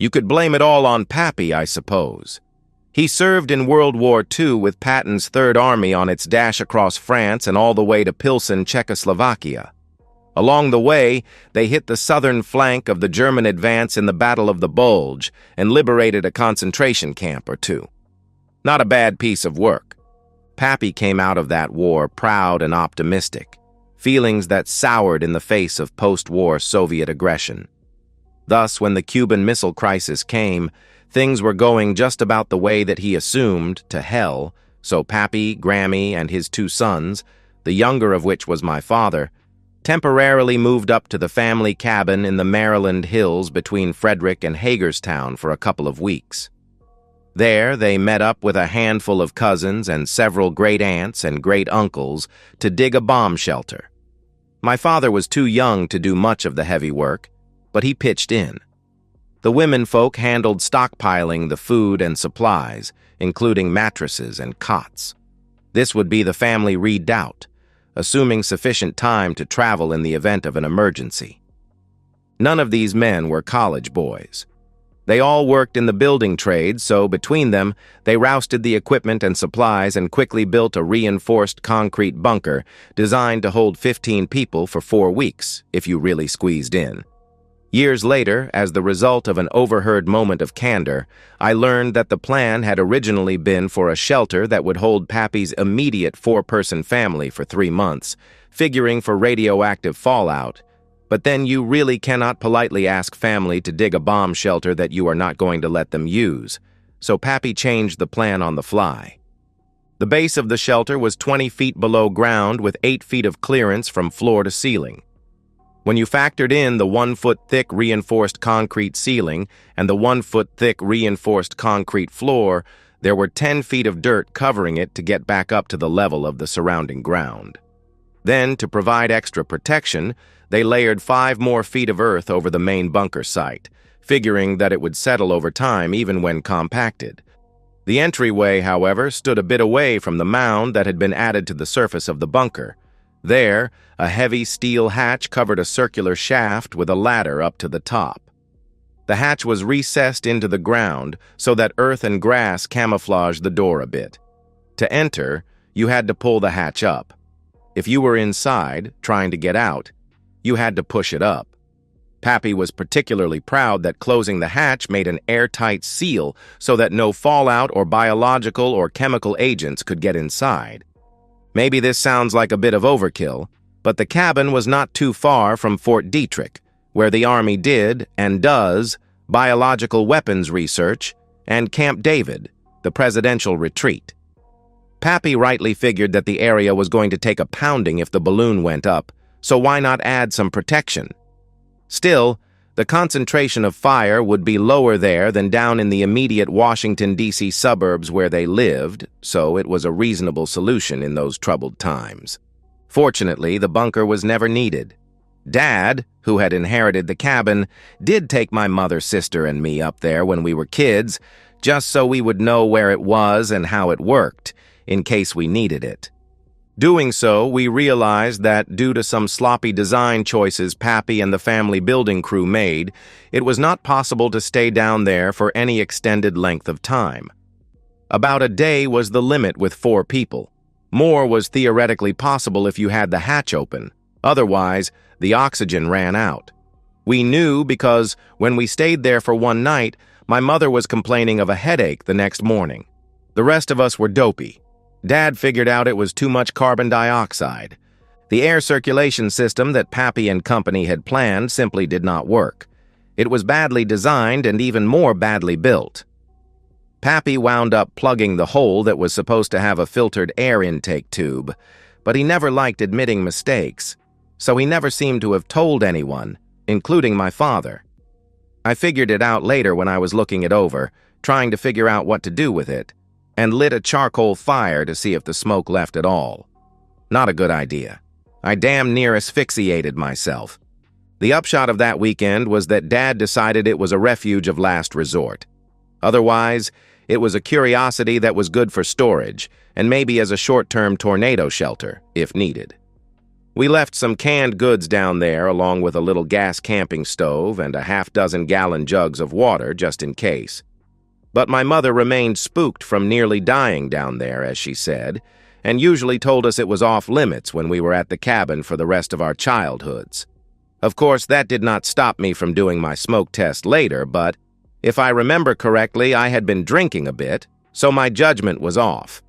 You could blame it all on Pappy, I suppose. He served in World War II with Patton's Third Army on its dash across France and all the way to Pilsen, Czechoslovakia. Along the way, they hit the southern flank of the German advance in the Battle of the Bulge and liberated a concentration camp or two. Not a bad piece of work. Pappy came out of that war proud and optimistic, feelings that soured in the face of post-war Soviet aggression. Thus, when the Cuban Missile Crisis came, things were going just about the way that he assumed, to hell, so Pappy, Grammy, and his two sons, the younger of which was my father, temporarily moved up to the family cabin in the Maryland hills between Frederick and Hagerstown for a couple of weeks. There, they met up with a handful of cousins and several great-aunts and great-uncles to dig a bomb shelter. My father was too young to do much of the heavy work, but he pitched in. The womenfolk handled stockpiling the food and supplies, including mattresses and cots. This would be the family redoubt, assuming sufficient time to travel in the event of an emergency. None of these men were college boys. They all worked in the building trade, so between them, they rousted the equipment and supplies and quickly built a reinforced concrete bunker designed to hold 15 people for 4 weeks, if you really squeezed in. Years later, as the result of an overheard moment of candor, I learned that the plan had originally been for a shelter that would hold Pappy's immediate 4-person family for 3 months, figuring for radioactive fallout. But then you really cannot politely ask family to dig a bomb shelter that you are not going to let them use, so Pappy changed the plan on the fly. The base of the shelter was 20 feet below ground with 8 feet of clearance from floor to ceiling. When you factored in the 1-foot-thick reinforced concrete ceiling and the 1-foot-thick reinforced concrete floor, there were 10 feet of dirt covering it to get back up to the level of the surrounding ground. Then, to provide extra protection, they layered 5 more feet of earth over the main bunker site, figuring that it would settle over time even when compacted. The entryway, however, stood a bit away from the mound that had been added to the surface of the bunker. There, a heavy steel hatch covered a circular shaft with a ladder up to the top. The hatch was recessed into the ground so that earth and grass camouflaged the door a bit. To enter, you had to pull the hatch up. If you were inside, trying to get out, you had to push it up. Pappy was particularly proud that closing the hatch made an airtight seal so that no fallout or biological or chemical agents could get inside. Maybe this sounds like a bit of overkill, but the cabin was not too far from Fort Detrick, where the Army did, and does, biological weapons research, and Camp David, the presidential retreat. Pappy rightly figured that the area was going to take a pounding if the balloon went up, so why not add some protection? Still, the concentration of fire would be lower there than down in the immediate Washington, D.C. suburbs where they lived, so it was a reasonable solution in those troubled times. Fortunately, the bunker was never needed. Dad, who had inherited the cabin, did take my mother, sister, and me up there when we were kids, just so we would know where it was and how it worked, in case we needed it. Doing so, we realized that due to some sloppy design choices Pappy and the family building crew made, it was not possible to stay down there for any extended length of time. About a day was the limit with 4 people. More was theoretically possible if you had the hatch open. Otherwise, the oxygen ran out. We knew because when we stayed there for one night, my mother was complaining of a headache the next morning. The rest of us were dopey. Dad figured out it was too much carbon dioxide. The air circulation system that Pappy and company had planned simply did not work. It was badly designed and even more badly built. Pappy wound up plugging the hole that was supposed to have a filtered air intake tube, but he never liked admitting mistakes, so he never seemed to have told anyone, including my father. I figured it out later when I was looking it over, trying to figure out what to do with it, and lit a charcoal fire to see if the smoke left at all. Not a good idea. I damn near asphyxiated myself. The upshot of that weekend was that Dad decided it was a refuge of last resort. Otherwise, it was a curiosity that was good for storage, and maybe as a short-term tornado shelter, if needed. We left some canned goods down there along with a little gas camping stove and a half-dozen-gallon jugs of water just in case. But my mother remained spooked from nearly dying down there, as she said, and usually told us it was off-limits when we were at the cabin for the rest of our childhoods. Of course, that did not stop me from doing my smoke test later, but if I remember correctly, I had been drinking a bit, so my judgment was off.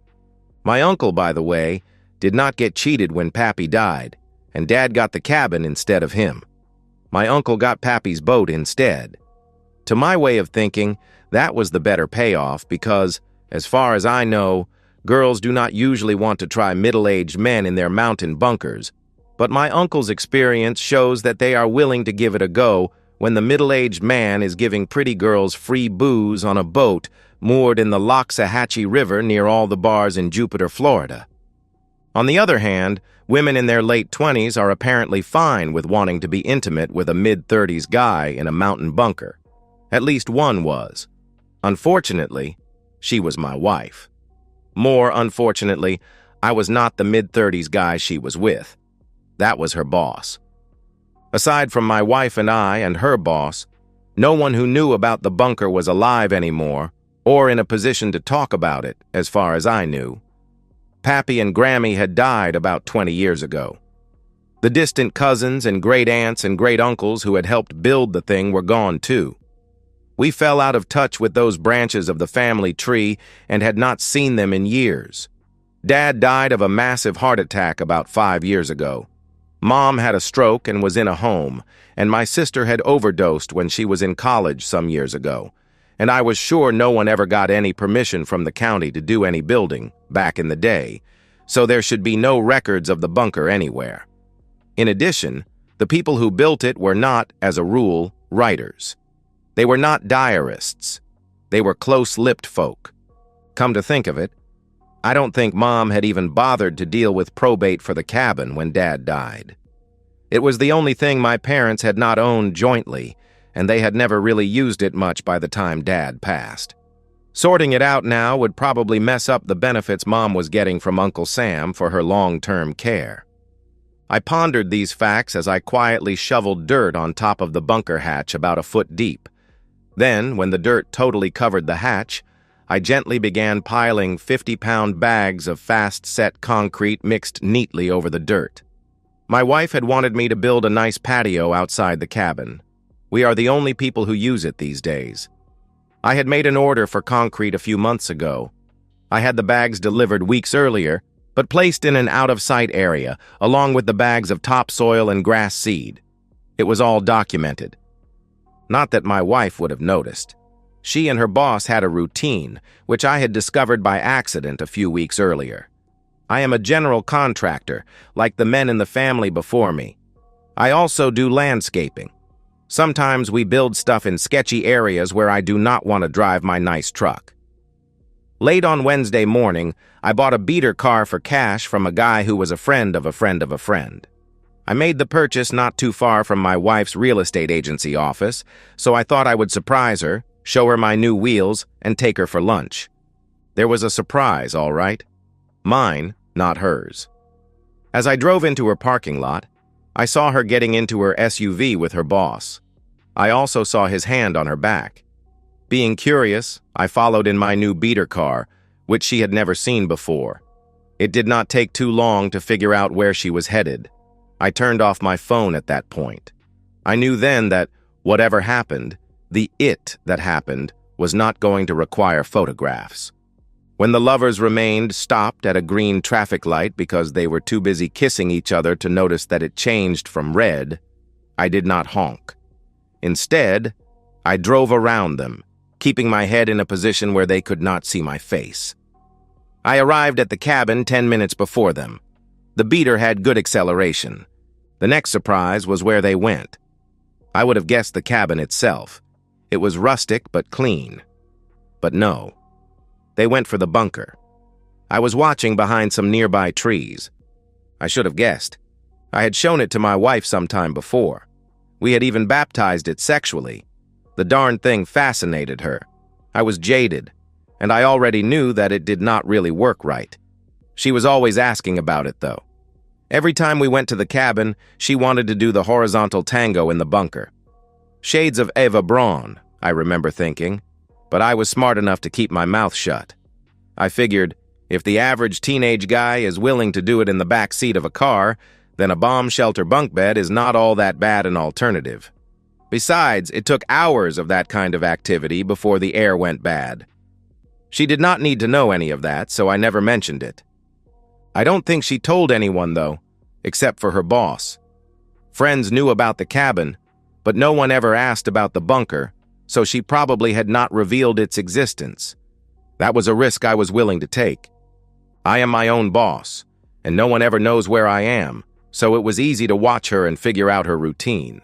My uncle, by the way, did not get cheated when Pappy died, and Dad got the cabin instead of him. My uncle got Pappy's boat instead. To my way of thinking, that was the better payoff because, as far as I know, girls do not usually want to try middle-aged men in their mountain bunkers, but my uncle's experience shows that they are willing to give it a go when the middle-aged man is giving pretty girls free booze on a boat moored in the Loxahatchee River near all the bars in Jupiter, Florida. On the other hand, women in their late 20s are apparently fine with wanting to be intimate with a mid-30s guy in a mountain bunker. At least one was. Unfortunately, she was my wife. More unfortunately, I was not the mid-30s guy she was with. That was her boss. Aside from my wife and I and her boss, no one who knew about the bunker was alive anymore or in a position to talk about it, as far as I knew. Pappy and Grammy had died about 20 years ago. The distant cousins and great-aunts and great-uncles who had helped build the thing were gone too. We fell out of touch with those branches of the family tree and had not seen them in years. Dad died of a massive heart attack about 5 years ago. Mom had a stroke and was in a home, and my sister had overdosed when she was in college some years ago, and I was sure no one ever got any permission from the county to do any building back in the day, so there should be no records of the bunker anywhere. In addition, the people who built it were not, as a rule, writers. They were not diarists. They were close-lipped folk. Come to think of it, I don't think Mom had even bothered to deal with probate for the cabin when Dad died. It was the only thing my parents had not owned jointly, and they had never really used it much by the time Dad passed. Sorting it out now would probably mess up the benefits Mom was getting from Uncle Sam for her long-term care. I pondered these facts as I quietly shoveled dirt on top of the bunker hatch about a foot deep. Then, when the dirt totally covered the hatch, I gently began piling 50-pound bags of fast-set concrete mixed neatly over the dirt. My wife had wanted me to build a nice patio outside the cabin. We are the only people who use it these days. I had made an order for concrete a few months ago. I had the bags delivered weeks earlier, but placed in an out-of-sight area, along with the bags of topsoil and grass seed. It was all documented. Not that my wife would have noticed. She and her boss had a routine, which I had discovered by accident a few weeks earlier. I am a general contractor, like the men in the family before me. I also do landscaping. Sometimes we build stuff in sketchy areas where I do not want to drive my nice truck. Late on Wednesday morning, I bought a beater car for cash from a guy who was a friend of a friend of a friend. I made the purchase not too far from my wife's real estate agency office, so I thought I would surprise her, show her my new wheels, and take her for lunch. There was a surprise, all right. Mine, not hers. As I drove into her parking lot, I saw her getting into her SUV with her boss. I also saw his hand on her back. Being curious, I followed in my new beater car, which she had never seen before. It did not take too long to figure out where she was headed. I turned off my phone at that point. I knew then that, whatever happened, the it that happened was not going to require photographs. When the lovers remained stopped at a green traffic light because they were too busy kissing each other to notice that it changed from red, I did not honk. Instead, I drove around them, keeping my head in a position where they could not see my face. I arrived at the cabin 10 minutes before them. The beater had good acceleration. The next surprise was where they went. I would have guessed the cabin itself. It was rustic but clean. But no. They went for the bunker. I was watching behind some nearby trees. I should have guessed. I had shown it to my wife some time before. We had even baptized it sexually. The darn thing fascinated her. I was jaded, and I already knew that it did not really work right. She was always asking about it, though. Every time we went to the cabin, she wanted to do the horizontal tango in the bunker. Shades of Eva Braun, I remember thinking, but I was smart enough to keep my mouth shut. I figured, if the average teenage guy is willing to do it in the back seat of a car, then a bomb shelter bunk bed is not all that bad an alternative. Besides, it took hours of that kind of activity before the air went bad. She did not need to know any of that, so I never mentioned it. I don't think she told anyone, though, except for her boss. Friends knew about the cabin, but no one ever asked about the bunker, so she probably had not revealed its existence. That was a risk I was willing to take. I am my own boss, and no one ever knows where I am, so it was easy to watch her and figure out her routine.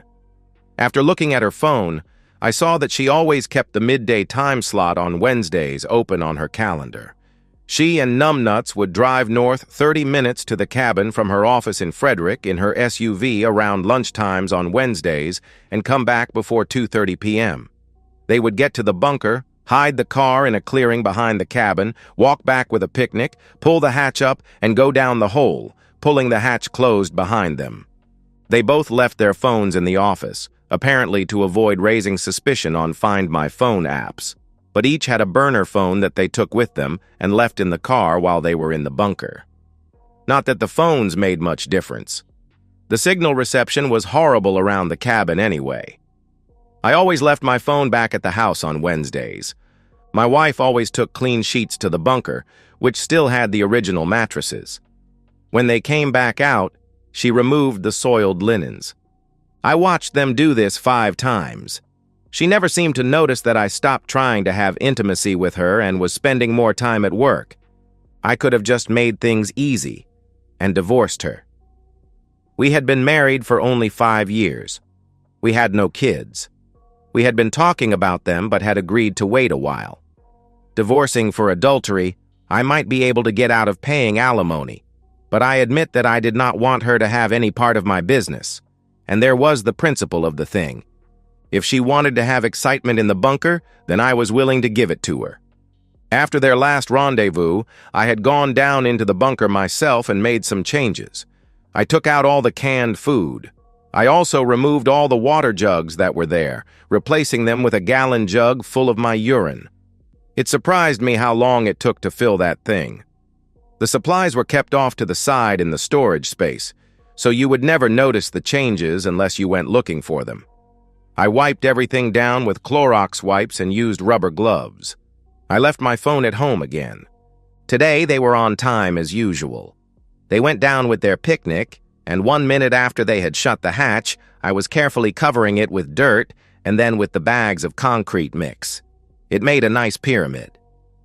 After looking at her phone, I saw that she always kept the midday time slot on Wednesdays open on her calendar. She and Numbnuts would drive north 30 minutes to the cabin from her office in Frederick in her SUV around lunchtimes on Wednesdays and come back before 2:30 p.m. They would get to the bunker, hide the car in a clearing behind the cabin, walk back with a picnic, pull the hatch up, and go down the hole, pulling the hatch closed behind them. They both left their phones in the office, apparently to avoid raising suspicion on Find My Phone apps, but each had a burner phone that they took with them and left in the car while they were in the bunker. Not that the phones made much difference. The signal reception was horrible around the cabin anyway. I always left my phone back at the house on Wednesdays. My wife always took clean sheets to the bunker, which still had the original mattresses. When they came back out, she removed the soiled linens. I watched them do this 5 times. She never seemed to notice that I stopped trying to have intimacy with her and was spending more time at work. I could have just made things easy and divorced her. We had been married for only 5 years. We had no kids. We had been talking about them but had agreed to wait a while. Divorcing for adultery, I might be able to get out of paying alimony, but I admit that I did not want her to have any part of my business, and there was the principle of the thing. If she wanted to have excitement in the bunker, then I was willing to give it to her. After their last rendezvous, I had gone down into the bunker myself and made some changes. I took out all the canned food. I also removed all the water jugs that were there, replacing them with a gallon jug full of my urine. It surprised me how long it took to fill that thing. The supplies were kept off to the side in the storage space, so you would never notice the changes unless you went looking for them. I wiped everything down with Clorox wipes and used rubber gloves. I left my phone at home again. Today they were on time as usual. They went down with their picnic, and 1 minute after they had shut the hatch, I was carefully covering it with dirt and then with the bags of concrete mix. It made a nice pyramid.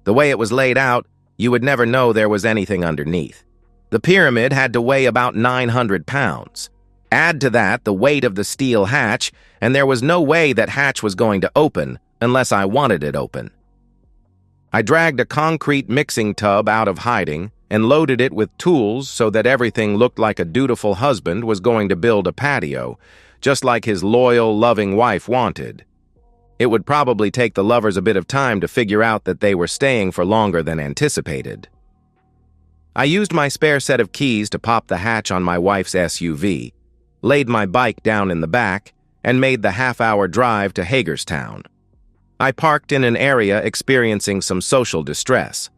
The way it was laid out, you would never know there was anything underneath. The pyramid had to weigh about 900 pounds. Add to that the weight of the steel hatch, and there was no way that hatch was going to open unless I wanted it open. I dragged a concrete mixing tub out of hiding and loaded it with tools so that everything looked like a dutiful husband was going to build a patio, just like his loyal, loving wife wanted. It would probably take the lovers a bit of time to figure out that they were staying for longer than anticipated. I used my spare set of keys to pop the hatch on my wife's SUV, laid my bike down in the back, and made the half-hour drive to Hagerstown. I parked in an area experiencing some social distress.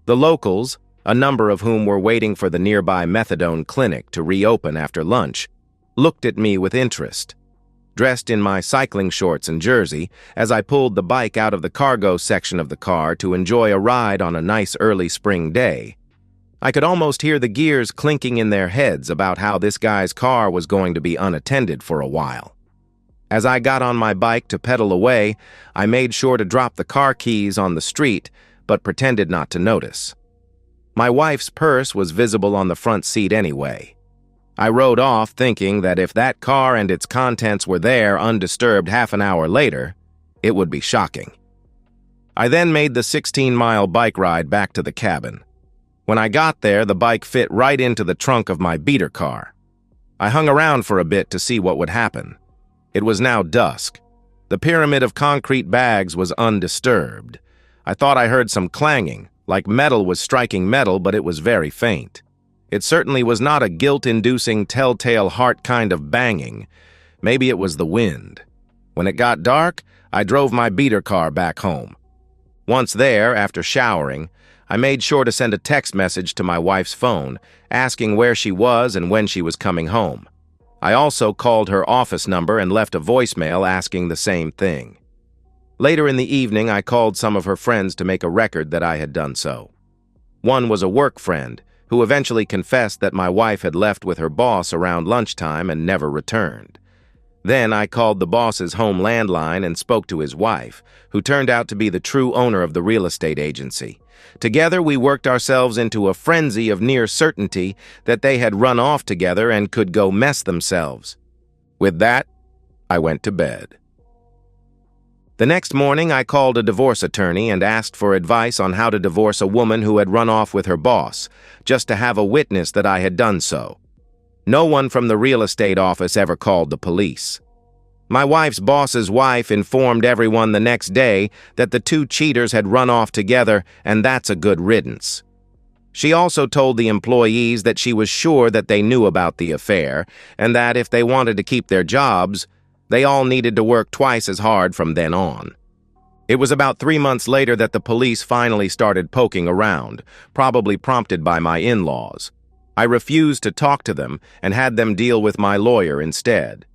The locals, a number of whom were waiting for the nearby methadone clinic to reopen after lunch, looked at me with interest. Dressed in my cycling shorts and jersey, as I pulled the bike out of the cargo section of the car to enjoy a ride on a nice early spring day, I could almost hear the gears clinking in their heads about how this guy's car was going to be unattended for a while. As I got on my bike to pedal away, I made sure to drop the car keys on the street, but pretended not to notice. My wife's purse was visible on the front seat anyway. I rode off thinking that if that car and its contents were there undisturbed half an hour later, it would be shocking. I then made the 16-mile bike ride back to the cabin. When I got there, the bike fit right into the trunk of my beater car. I hung around for a bit to see what would happen. It was now dusk. The pyramid of concrete bags was undisturbed. I thought I heard some clanging, like metal was striking metal, but it was very faint. It certainly was not a guilt-inducing, telltale heart kind of banging. Maybe it was the wind. When it got dark, I drove my beater car back home. Once there, after showering, I made sure to send a text message to my wife's phone, asking where she was and when she was coming home. I also called her office number and left a voicemail asking the same thing. Later in the evening, I called some of her friends to make a record that I had done so. One was a work friend, who eventually confessed that my wife had left with her boss around lunchtime and never returned. Then I called the boss's home landline and spoke to his wife, who turned out to be the true owner of the real estate agency. Together, we worked ourselves into a frenzy of near certainty that they had run off together and could go mess themselves. With that, I went to bed. The next morning, I called a divorce attorney and asked for advice on how to divorce a woman who had run off with her boss, just to have a witness that I had done so. No one from the real estate office ever called the police. My wife's boss's wife informed everyone the next day that the two cheaters had run off together, and that's a good riddance. She also told the employees that she was sure that they knew about the affair, and that if they wanted to keep their jobs, they all needed to work twice as hard from then on. It was about 3 months later that the police finally started poking around, probably prompted by my in-laws. I refused to talk to them and had them deal with my lawyer instead.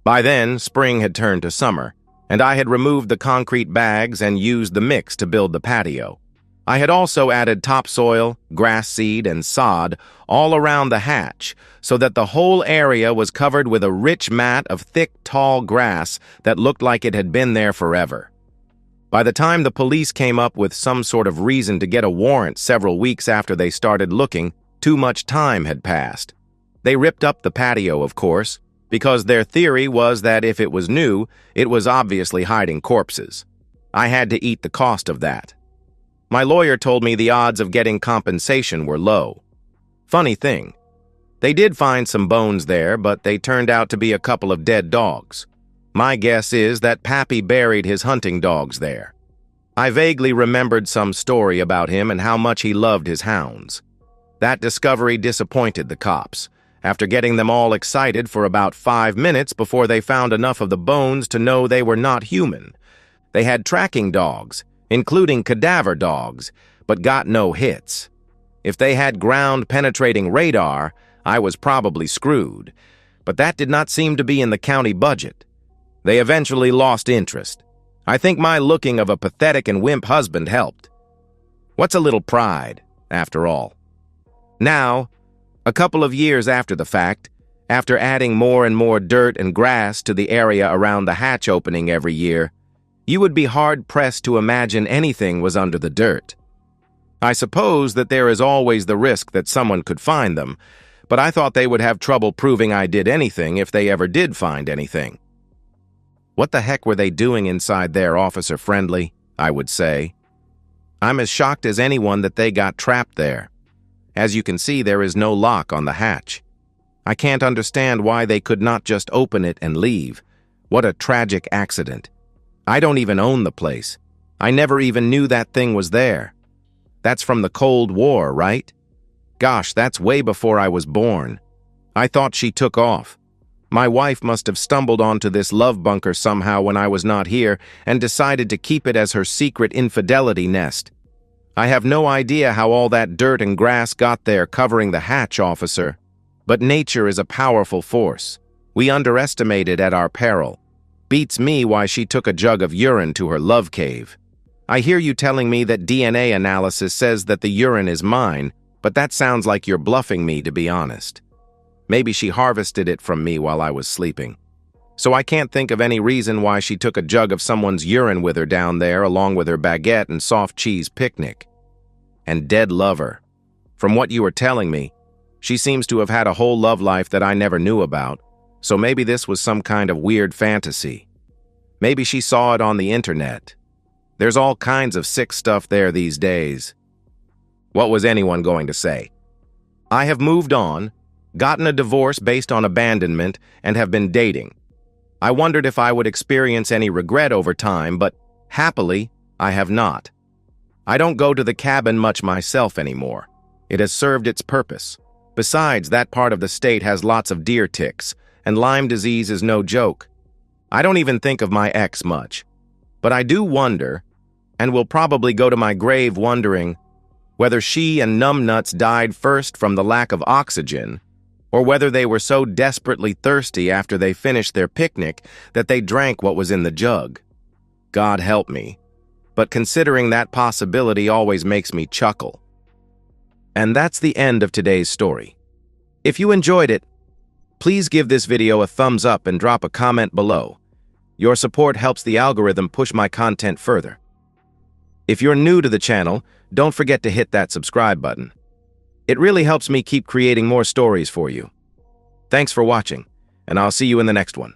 By then, spring had turned to summer, and I had removed the concrete bags and used the mix to build the patio. I had also added topsoil, grass seed, and sod all around the hatch so that the whole area was covered with a rich mat of thick, tall grass that looked like it had been there forever. By the time the police came up with some sort of reason to get a warrant several weeks after they started looking, too much time had passed. They ripped up the patio, of course, because their theory was that if it was new, it was obviously hiding corpses. I had to eat the cost of that. My lawyer told me the odds of getting compensation were low. Funny thing, they did find some bones there, but they turned out to be a couple of dead dogs. My guess is that Pappy buried his hunting dogs there. I vaguely remembered some story about him and how much he loved his hounds. That discovery disappointed the cops, after getting them all excited for about 5 minutes before they found enough of the bones to know they were not human. They had tracking dogs, including cadaver dogs, but got no hits. If they had ground-penetrating radar, I was probably screwed, but that did not seem to be in the county budget. They eventually lost interest. I think my looking of a pathetic and wimp husband helped. What's a little pride, after all? Now, a couple of years after the fact, after adding more and more dirt and grass to the area around the hatch opening every year, you would be hard-pressed to imagine anything was under the dirt. I suppose that there is always the risk that someone could find them, but I thought they would have trouble proving I did anything if they ever did find anything. What the heck were they doing inside there, Officer Friendly? I would say. I'm as shocked as anyone that they got trapped there. As you can see, there is no lock on the hatch. I can't understand why they could not just open it and leave. What a tragic accident. I don't even own the place. I never even knew that thing was there. That's from the Cold War, right? Gosh, that's way before I was born. I thought she took off. My wife must have stumbled onto this love bunker somehow when I was not here and decided to keep it as her secret infidelity nest. I have no idea how all that dirt and grass got there covering the hatch, officer. But nature is a powerful force. We underestimate it at our peril. Beats me why she took a jug of urine to her love cave. I hear you telling me that DNA analysis says that the urine is mine, but that sounds like you're bluffing me, to be honest. Maybe she harvested it from me while I was sleeping. So I can't think of any reason why she took a jug of someone's urine with her down there along with her baguette and soft cheese picnic. And dead lover. From what you were telling me, she seems to have had a whole love life that I never knew about, so maybe this was some kind of weird fantasy. Maybe she saw it on the internet. There's all kinds of sick stuff there these days. What was anyone going to say? I have moved on, gotten a divorce based on abandonment, and have been dating. I wondered if I would experience any regret over time, but happily, I have not. I don't go to the cabin much myself anymore. It has served its purpose. Besides, that part of the state has lots of deer ticks, and Lyme disease is no joke. I don't even think of my ex much. But I do wonder, and will probably go to my grave wondering, whether she and numbnuts died first from the lack of oxygen, or whether they were so desperately thirsty after they finished their picnic that they drank what was in the jug. God help me. But considering that possibility always makes me chuckle. And that's the end of today's story. If you enjoyed it, please give this video a thumbs up and drop a comment below. Your support helps the algorithm push my content further. If you're new to the channel, don't forget to hit that subscribe button. It really helps me keep creating more stories for you. Thanks for watching, and I'll see you in the next one.